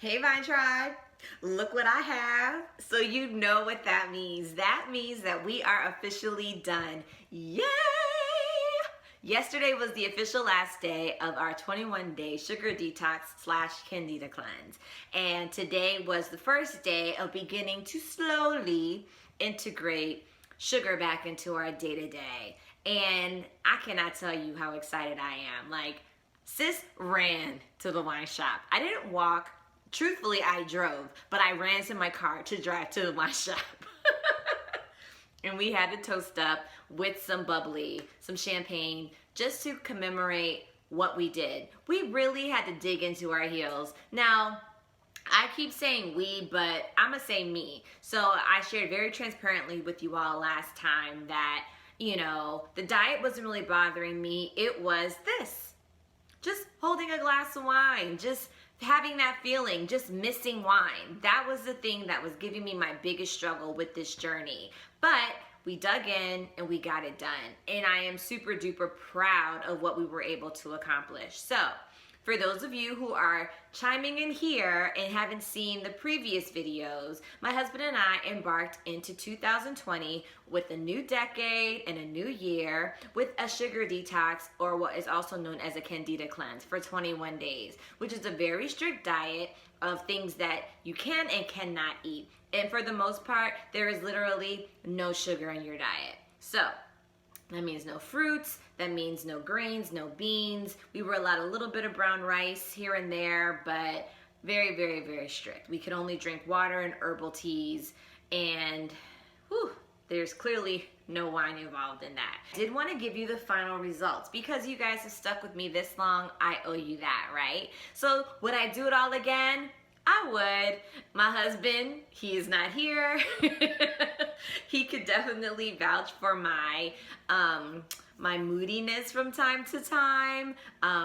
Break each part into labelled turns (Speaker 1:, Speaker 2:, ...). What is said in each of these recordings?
Speaker 1: Hey Vine Tribe, look what I have. So you know what that means. That means that we are officially done. Yay! Yesterday was the official last day of our 21-day Sugar Detox / Candida Cleanse. And today was the first day of beginning to slowly integrate sugar back into our day-to-day. And I cannot tell you how excited I am. Like, sis ran to the wine shop. I didn't walk. Truthfully, I drove, but I ran to my car to drive to the wine shop. And we had to toast up with some bubbly, some champagne, just to commemorate what we did. We really had to dig into our heels. Now, I keep saying we, but I'm gonna say me. So I shared very transparently with you all last time that, you know, the diet wasn't really bothering me. It was this. Just holding a glass of wine, just having that feeling, just missing wine. That was the thing that was giving me my biggest struggle with this journey. But we dug in and we got it done. And I am super duper proud of what we were able to accomplish. So, for those of you who are chiming in here and haven't seen the previous videos, my husband and I embarked into 2020 with a new decade and a new year with a sugar detox, or what is also known as a Candida Cleanse, for 21 days, which is a very strict diet of things that you can and cannot eat. And for the most part, there is literally no sugar in your diet. So, that means no fruits, that means no grains, no beans. We were allowed a little bit of brown rice here and there, but very, very, very strict. We could only drink water and herbal teas, and there's clearly no wine involved in that. I did want to give you the final results because you guys have stuck with me this long. I owe you that, right? So would I do it all again? I would. My husband, he is not here. He could definitely vouch for my my moodiness from time to time.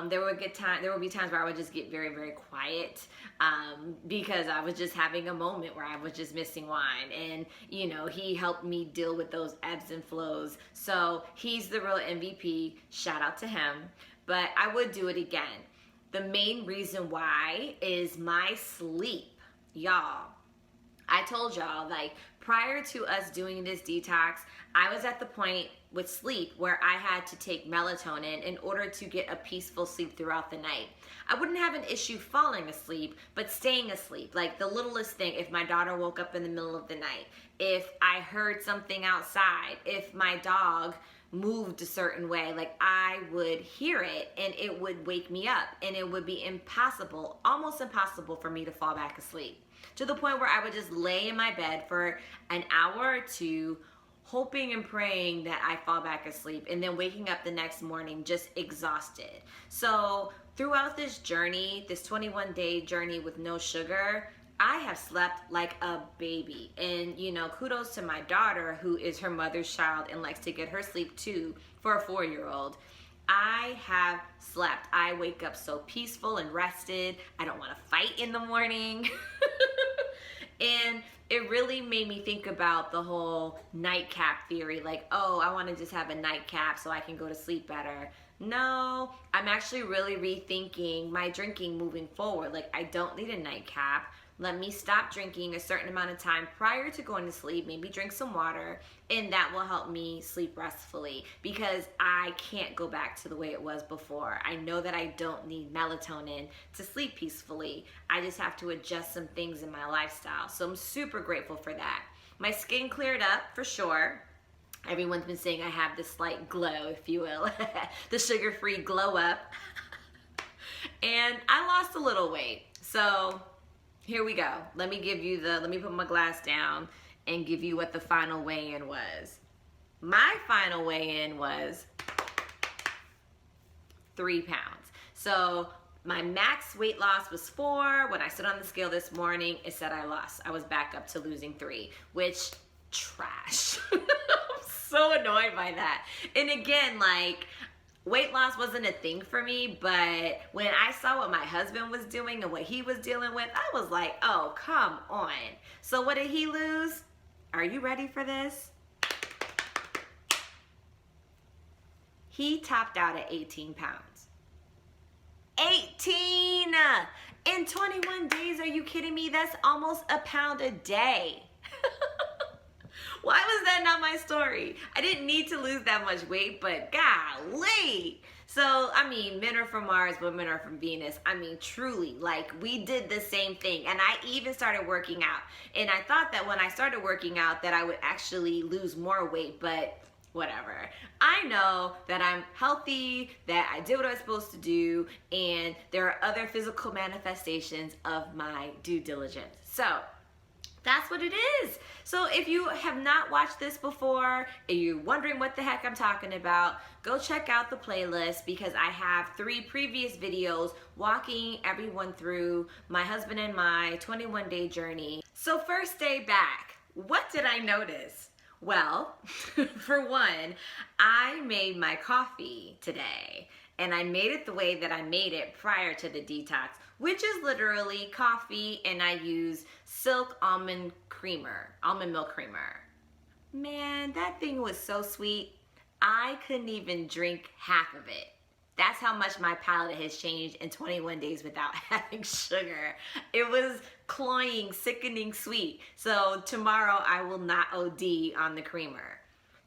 Speaker 1: There would be times where I would just get very, very quiet because I was just having a moment where I was just missing wine, and you know, he helped me deal with those ebbs and flows. So he's the real MVP. Shout out to him. But I would do it again. The main reason why is my sleep, y'all. I told y'all, like, prior to us doing this detox, I was at the point with sleep where I had to take melatonin in order to get a peaceful sleep throughout the night. I wouldn't have an issue falling asleep, but staying asleep, like the littlest thing, if my daughter woke up in the middle of the night, if I heard something outside, if my dog moved a certain way, like I would hear it and it would wake me up, and it would be impossible, almost impossible for me to fall back asleep, to the point where I would just lay in my bed for an hour or two, hoping and praying that I fall back asleep, and then waking up the next morning just exhausted. So throughout this journey, this 21-day journey with no sugar, I have slept like a baby. And you know, kudos to my daughter, who is her mother's child and likes to get her sleep too, for a 4-year-old. I have slept. I wake up so peaceful and rested. I don't want to fight in the morning. And it really made me think about the whole nightcap theory. Like, oh, I want to just have a nightcap so I can go to sleep better. No, I'm actually really rethinking my drinking moving forward. Like, I don't need a nightcap. Let me stop drinking a certain amount of time prior to going to sleep, maybe drink some water, and that will help me sleep restfully, because I can't go back to the way it was before. I know that I don't need melatonin to sleep peacefully. I just have to adjust some things in my lifestyle. So I'm super grateful for that. My skin cleared up for sure. Everyone's been saying I have this slight glow, if you will, the sugar-free glow up. And I lost a little weight. So here we go. Let me put my glass down and give you what the final weigh-in was. My final weigh-in was 3 pounds. So my max weight loss was 4. When I stood on the scale this morning, it said I was back up to losing 3, which, trash. I'm so annoyed by that. And again, like, weight loss wasn't a thing for me, but when I saw what my husband was doing and what he was dealing with, I was like, oh, come on. So what did he lose? Are you ready for this? He topped out at 18 pounds. 18! In 21 days, are you kidding me? That's almost a pound a day. Why was that not my story? I didn't need to lose that much weight, but golly. So, I mean, men are from Mars, women are from Venus. I mean, truly, like, we did the same thing. And I even started working out. And I thought that when I started working out that I would actually lose more weight, but whatever. I know that I'm healthy, that I did what I was supposed to do, and there are other physical manifestations of my due diligence. So, that's what it is. So if you have not watched this before and you're wondering what the heck I'm talking about, go check out the playlist because I have 3 previous videos walking everyone through my husband and my 21-day journey. So first day back, what did I notice? Well, for one, I made my coffee today. And I made it the way that I made it prior to the detox, which is literally coffee, and I use Silk almond milk creamer. Man, that thing was so sweet. I couldn't even drink half of it. That's how much my palate has changed in 21 days without having sugar. It was cloying, sickening sweet. So tomorrow I will not OD on the creamer.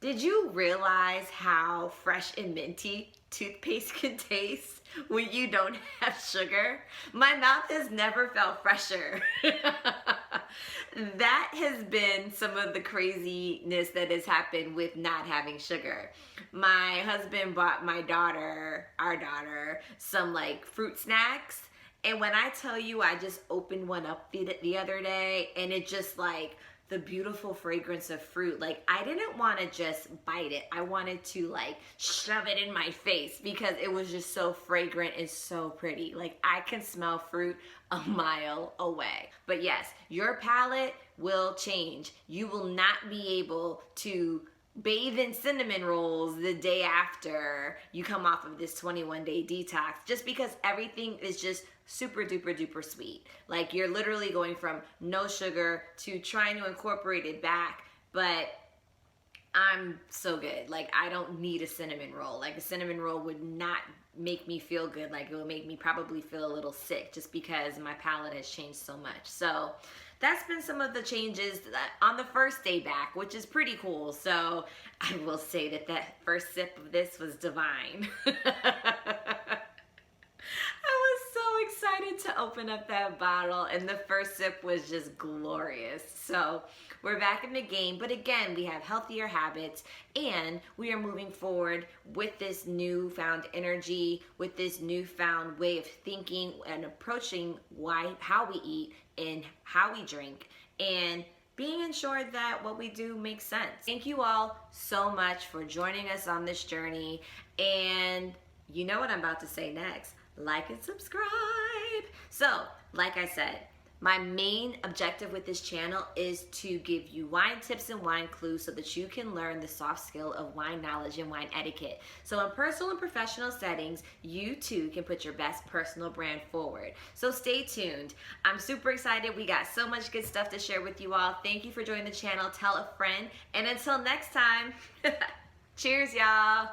Speaker 1: Did you realize how fresh and minty toothpaste can taste when you don't have sugar? My mouth has never felt fresher. That has been some of the craziness that has happened with not having sugar. My husband bought our daughter, some like fruit snacks. And when I tell you, I just opened one up the other day and it just like, the beautiful fragrance of fruit. Like, I didn't want to just bite it. I wanted to like shove it in my face because it was just so fragrant and so pretty. Like, I can smell fruit a mile away. But yes, your palate will change. You will not be able to bathe in cinnamon rolls the day after you come off of this 21-day detox just because everything is just super duper duper sweet. Like, you're literally going from no sugar to trying to incorporate it back, but I'm so good. Like, I don't need a cinnamon roll. Like, a cinnamon roll would not make me feel good. Like, it would make me probably feel a little sick just because my palate has changed so much. So that's been some of the changes on the first day back, which is pretty cool. So I will say that that first sip of this was divine. Excited to open up that bottle, and the first sip was just glorious. So we're back in the game, but again, we have healthier habits and we are moving forward with this newfound energy, with this newfound way of thinking and approaching how we eat and how we drink, and being ensured that what we do makes sense. Thank you all so much for joining us on this journey, and you know what I'm about to say next. Like and subscribe. So, like I said, my main objective with this channel is to give you wine tips and wine clues so that you can learn the soft skill of wine knowledge and wine etiquette. So in personal and professional settings, you too can put your best personal brand forward. So stay tuned. I'm super excited. We got so much good stuff to share with you all. Thank you for joining the channel. Tell a friend. And until next time, cheers, y'all.